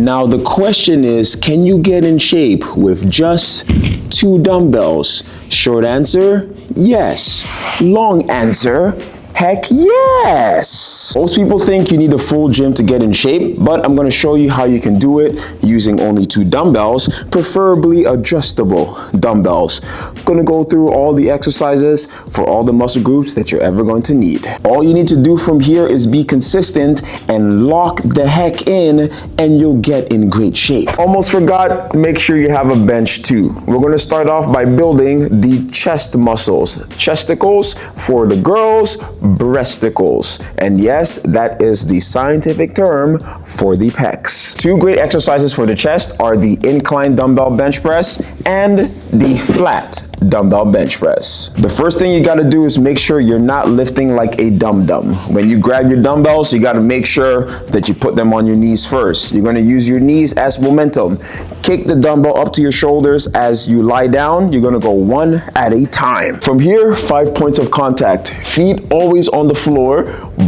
Now the question is, can you get in shape with just 2 dumbbells? Short answer, yes. Long answer, heck yes! Most people think you need a full gym to get in shape, but I'm gonna show you how you can do it using only 2 dumbbells, preferably adjustable dumbbells. I'm gonna go through all the exercises for all the muscle groups that you're ever going to need. All you need to do from here is be consistent and lock the heck in, and you'll get in great shape. Almost forgot, make sure you have a bench too. We're gonna start off by building the chest muscles. Chesticles for the girls, breasticles. And yes, that is the scientific term for the pecs. 2 great exercises for the chest are the incline dumbbell bench press and the flat dumbbell bench press. The first thing you gotta do is make sure you're not lifting like a dum-dum. When you grab your dumbbells, you gotta make sure that you put them on your knees first. You're gonna use your knees as momentum. Kick the dumbbell up to your shoulders as you lie down. You're gonna go 1 at a time. From here, 5 points of contact. Feet always on the floor,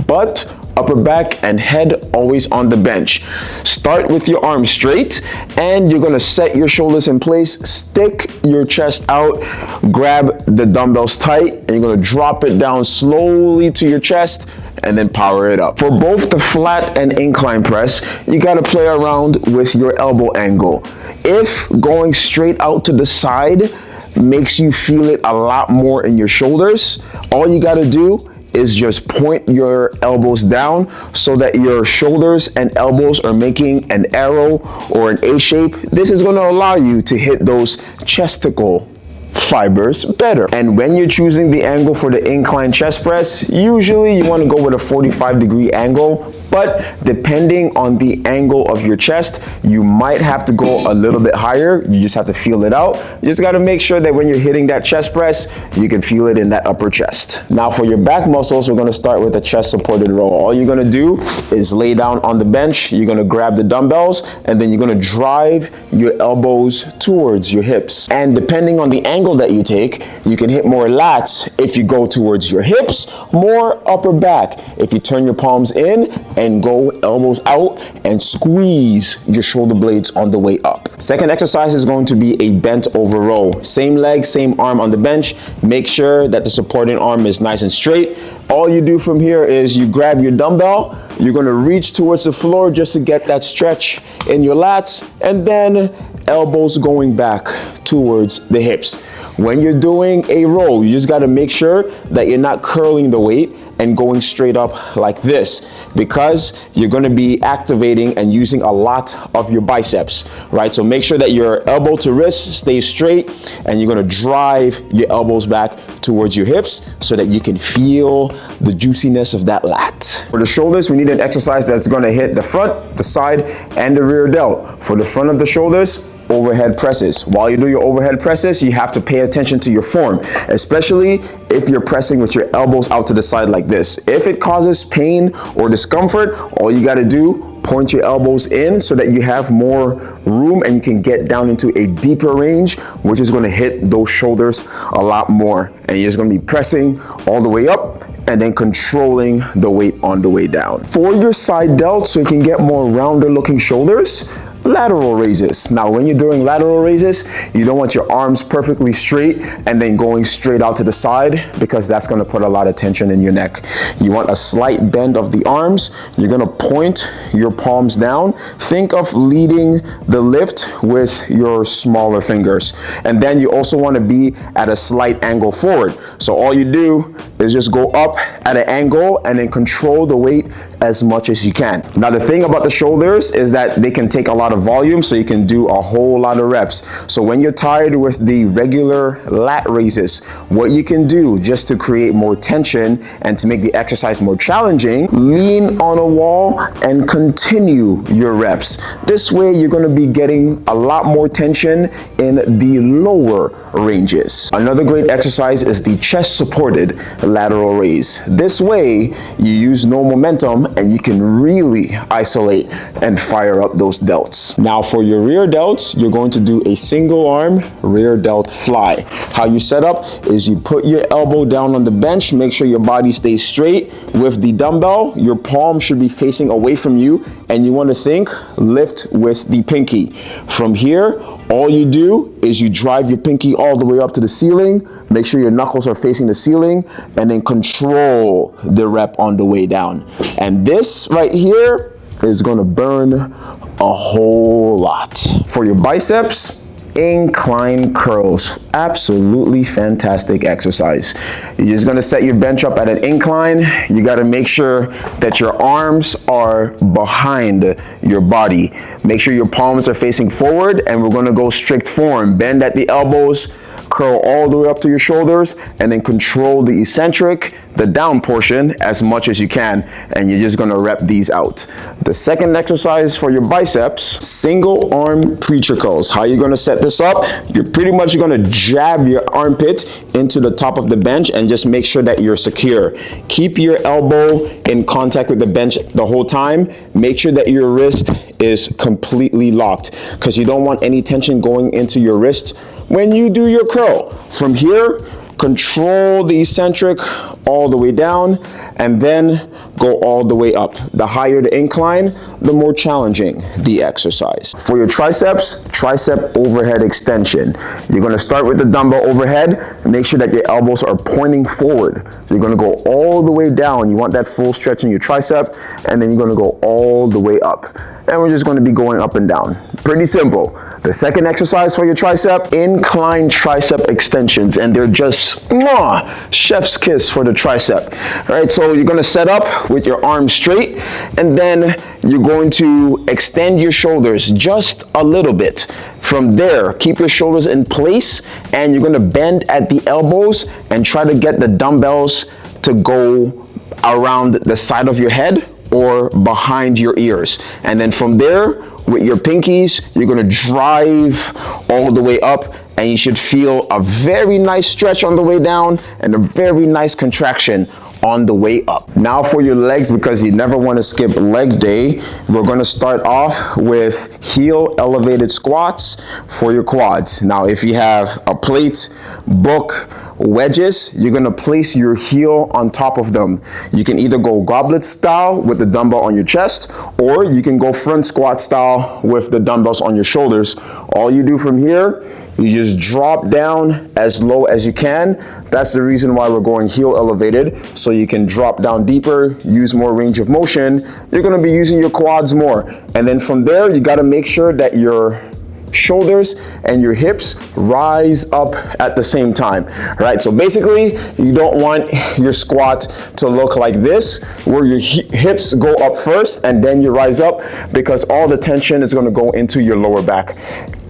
butt, upper back, and head always on the bench. Start with your arms straight, and you're gonna set your shoulders in place, stick your chest out, grab the dumbbells tight, and you're gonna drop it down slowly to your chest, and then power it up. For both the flat and incline press, you gotta play around with your elbow angle. If going straight out to the side makes you feel it a lot more in your shoulders, all you gotta do is just point your elbows down so that your shoulders and elbows are making an arrow or an A shape. This is gonna allow you to hit those chesticle fibers better. And when you're choosing the angle for the incline chest press, usually you want to go with a 45-degree angle, but depending on the angle of your chest, you might have to go a little bit higher. You just have to feel it out. You just got to make sure that when you're hitting that chest press, you can feel it in that upper chest. Now for your back muscles, we're going to start with a chest supported row. All you're going to do is lay down on the bench. You're going to grab the dumbbells, and then you're going to drive your elbows towards your hips. And depending on the angle that you take, you can hit more lats if you go towards your hips, more upper back if you turn your palms in and go elbows out and squeeze your shoulder blades on the way up. Second exercise is going to be a bent over row. Same leg, same arm on the bench. Make sure that the supporting arm is nice and straight. All you do from here is you grab your dumbbell, you're going to reach towards the floor just to get that stretch in your lats, and then elbows going back towards the hips. When you're doing a row, you just got to make sure that you're not curling the weight and going straight up like this, because you're going to be activating and using a lot of your biceps, right? So make sure that your elbow to wrist stays straight, and you're going to drive your elbows back towards your hips so that you can feel the juiciness of that lat. For the shoulders, we need an exercise that's going to hit the front, the side, and the rear delt. For the front of the shoulders, overhead presses. While you do your overhead presses, you have to pay attention to your form, especially if you're pressing with your elbows out to the side like this. If it causes pain or discomfort, all you got to do, point your elbows in so that you have more room and you can get down into a deeper range, which is going to hit those shoulders a lot more. And you're just going to be pressing all the way up and then controlling the weight on the way down. For your side delt, so you can get more rounder looking shoulders, lateral raises. Now, when you're doing lateral raises, you don't want your arms perfectly straight and then going straight out to the side, because that's going to put a lot of tension in your neck. You want a slight bend of the arms. You're going to point your palms down. Think of leading the lift with your smaller fingers. And then you also want to be at a slight angle forward. So all you do is just go up at an angle and then control the weight as much as you can. Now, the thing about the shoulders is that they can take a lot of volume, so you can do a whole lot of reps. So when you're tired with the regular lat raises, what you can do just to create more tension and to make the exercise more challenging, lean on a wall and continue your reps. This way you're going to be getting a lot more tension in the lower ranges. Another great exercise is the chest supported lateral raise. This way, you use no momentum and you can really isolate and fire up those delts. Now for your rear delts, you're going to do a single arm rear delt fly. How you set up is you put your elbow down on the bench, make sure your body stays straight with the dumbbell. Your palm should be facing away from you, and you want to think lift with the pinky. From here, all you do is you drive your pinky all the way up to the ceiling, make sure your knuckles are facing the ceiling, and then control the rep on the way down. And this right here is going to burn a whole lot. For your biceps, incline curls, absolutely fantastic exercise. You're just gonna set your bench up at an incline. You gotta make sure that your arms are behind your body. Make sure your palms are facing forward, and we're gonna go strict form. Bend at the elbows, curl all the way up to your shoulders, and then control the eccentric, the down portion, as much as you can, and you're just gonna rep these out. The second exercise for your biceps, single arm preacher curls. How you're gonna set this up? You're pretty much gonna jab your armpit into the top of the bench and just make sure that you're secure. Keep your elbow in contact with the bench the whole time. Make sure that your wrist is completely locked, because you don't want any tension going into your wrist when you do your curl. From here, control the eccentric all the way down, and then go all the way up. The higher the incline, the more challenging the exercise. For your triceps, tricep overhead extension. You're gonna start with the dumbbell overhead, and make sure that your elbows are pointing forward. You're gonna go all the way down. You want that full stretch in your tricep, and then you're gonna go all the way up. And we're just gonna be going up and down. Pretty simple. The second exercise for your tricep, incline tricep extensions, and they're just chef's kiss for the tricep. All right, so you're gonna set up with your arms straight, and then you're going to extend your shoulders just a little bit. From there, keep your shoulders in place, and you're gonna bend at the elbows and try to get the dumbbells to go around the side of your head or behind your ears. And then from there, with your pinkies, you're gonna drive all the way up, and you should feel a very nice stretch on the way down and a very nice contraction on the way up. Now for your legs, because you never want to skip leg day, we're going to start off with heel elevated squats for your quads. Now if you have a plate, book, wedges, you're going to place your heel on top of them. You can either go goblet style with the dumbbell on your chest, or you can go front squat style with the dumbbells on your shoulders. All you do from here, you just drop down as low as you can. That's the reason why we're going heel elevated, so you can drop down deeper, use more range of motion. You're gonna be using your quads more. And then from there, you gotta make sure that your shoulders and your hips rise up at the same time, right? So basically, you don't want your squat to look like this, where your hips go up first and then you rise up, because all the tension is gonna go into your lower back.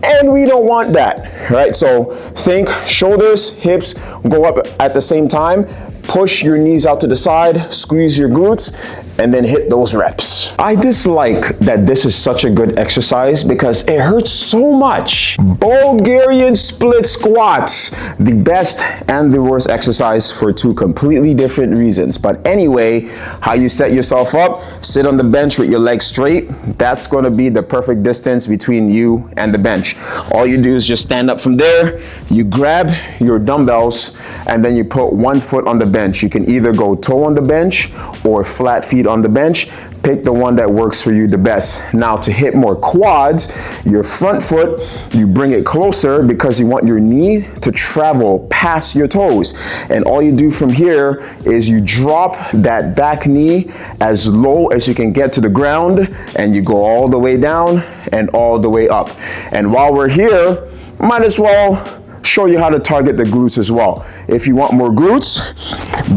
And we don't want that, right? So think shoulders, hips go up at the same time. Push your knees out to the side, squeeze your glutes, and then hit those reps. I dislike that this is such a good exercise because it hurts so much. Bulgarian split squats, the best and the worst exercise for two completely different reasons. But anyway, how you set yourself up, sit on the bench with your legs straight. That's gonna be the perfect distance between you and the bench. All you do is just stand up from there, you grab your dumbbells, and then you put one foot on the bench. You can either go toe on the bench or flat feet on the bench. Pick the one that works for you the best. Now to hit more quads, your front foot, you bring it closer because you want your knee to travel past your toes. And all you do from here is you drop that back knee as low as you can get to the ground, and you go all the way down and all the way up. And while we're here, might as well show you how to target the glutes as well. If you want more glutes,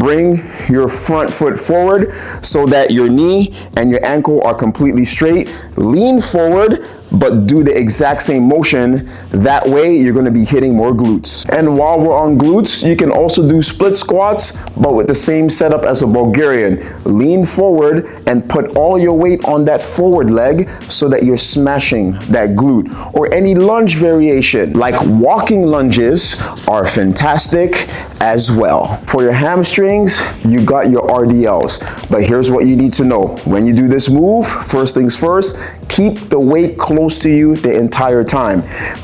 bring your front foot forward so that your knee and your ankle are completely straight. Lean forward, but do the exact same motion. That way you're gonna be hitting more glutes. And while we're on glutes, you can also do split squats, but with the same setup as a Bulgarian. Lean forward and put all your weight on that forward leg so that you're smashing that glute. Or any lunge variation, like walking lunges, are fantastic as well. For your hamstrings, you got your RDLs, but here's what you need to know. When you do this move, first things first, keep the weight close to you the entire time.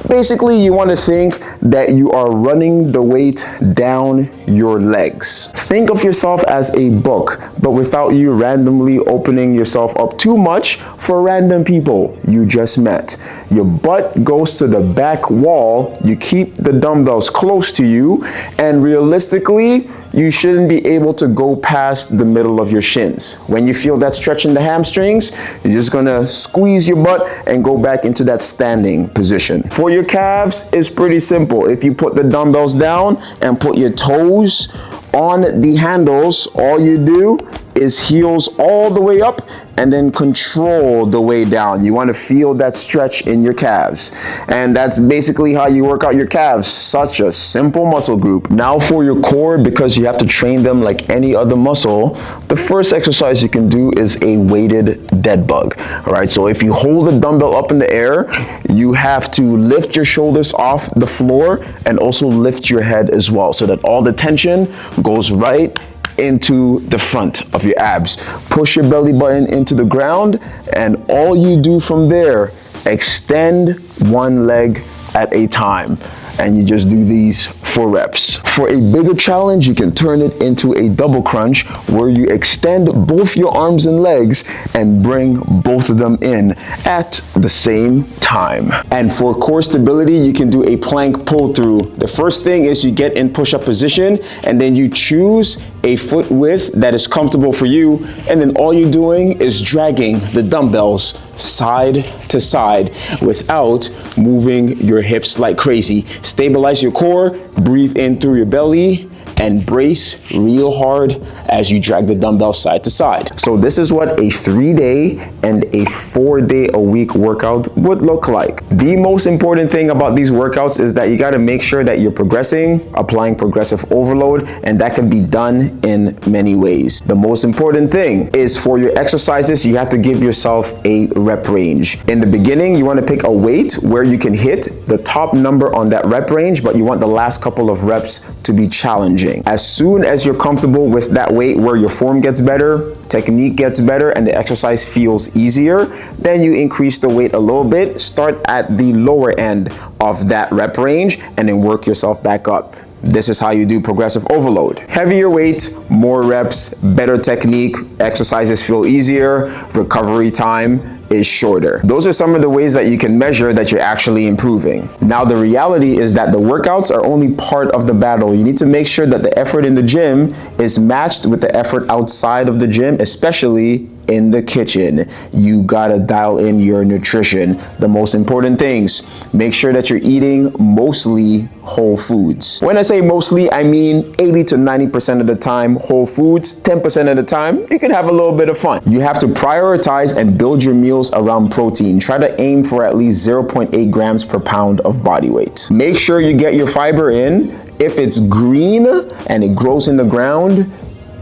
Basically, you want to think that you are running the weight down your legs. Think of yourself as a book, but without you randomly opening yourself up too much for random people you just met. Your butt goes to the back wall, you keep the dumbbells close to you, and realistically, you shouldn't be able to go past the middle of your shins. When you feel that stretch in the hamstrings, you're just gonna squeeze your butt and go back into that standing position. For your calves, it's pretty simple. If you put the dumbbells down and put your toes on the handles, all you do is heels all the way up and then control the way down. You want to feel that stretch in your calves. And that's basically how you work out your calves. Such a simple muscle group. Now for your core, because you have to train them like any other muscle, the first exercise you can do is a weighted dead bug. All right, so if you hold the dumbbell up in the air, you have to lift your shoulders off the floor and also lift your head as well, so that all the tension goes right into the front of your abs. Push your belly button into the ground, and all you do from there, extend one leg at a time. And you just do these 4 reps. For a bigger challenge, you can turn it into a double crunch where you extend both your arms and legs and bring both of them in at the same time. And for core stability, you can do a plank pull through. The first thing is you get in push-up position, and then you choose a foot width that is comfortable for you, and then all you're doing is dragging the dumbbells side to side without moving your hips like crazy. Stabilize your core, breathe in through your belly, and brace real hard as you drag the dumbbells side to side. So this is what a 3-day and a 4-day-a-week workout would look like. The most important thing about these workouts is that you gotta make sure that you're progressing, applying progressive overload, and that can be done in many ways. The most important thing is for your exercises, you have to give yourself a rep range. In the beginning, you wanna pick a weight where you can hit the top number on that rep range, but you want the last couple of reps to be challenging. As soon as you're comfortable with that weight where your form gets better, technique gets better, and the exercise feels easier, then you increase the weight a little bit, start at the lower end of that rep range, and then work yourself back up. This is how you do progressive overload. Heavier weight, more reps, better technique, exercises feel easier, recovery time is shorter. Those are some of the ways that you can measure that you're actually improving. Now, the reality is that the workouts are only part of the battle. You need to make sure that the effort in the gym is matched with the effort outside of the gym, especially in the kitchen. You gotta dial in your nutrition. The most important things, make sure that you're eating mostly whole foods. When I say mostly, I mean 80 to 90% of the time whole foods, 10% of the time, you can have a little bit of fun. You have to prioritize and build your meals around protein. Try to aim for at least 0.8 grams per pound of body weight. Make sure you get your fiber in. If it's green and it grows in the ground,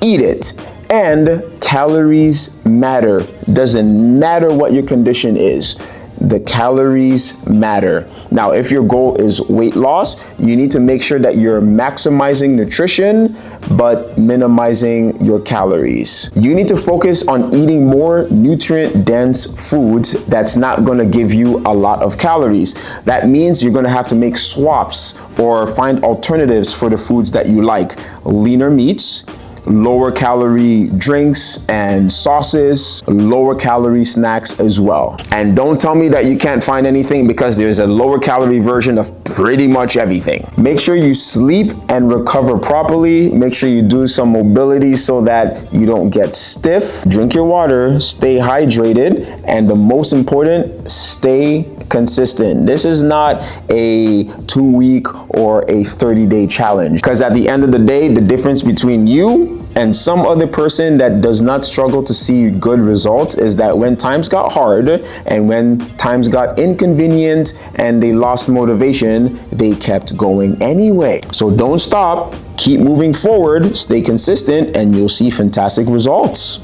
eat it. And calories matter. Doesn't matter what your condition is. The calories matter. Now, if your goal is weight loss, you need to make sure that you're maximizing nutrition, but minimizing your calories. You need to focus on eating more nutrient-dense foods that's not gonna give you a lot of calories. That means you're gonna have to make swaps or find alternatives for the foods that you like. Leaner meats, lower calorie drinks and sauces, lower calorie snacks as well. And don't tell me that you can't find anything, because there's a lower calorie version of pretty much everything. Make sure you sleep and recover properly. Make sure you do some mobility so that you don't get stiff. Drink your water, stay hydrated, and the most important, stay consistent. This is not a 2-week or a 30-day challenge, because at the end of the day, the difference between you and some other person that does not struggle to see good results is that when times got hard and when times got inconvenient and they lost motivation, they kept going anyway. So don't stop, keep moving forward, stay consistent, and you'll see fantastic results.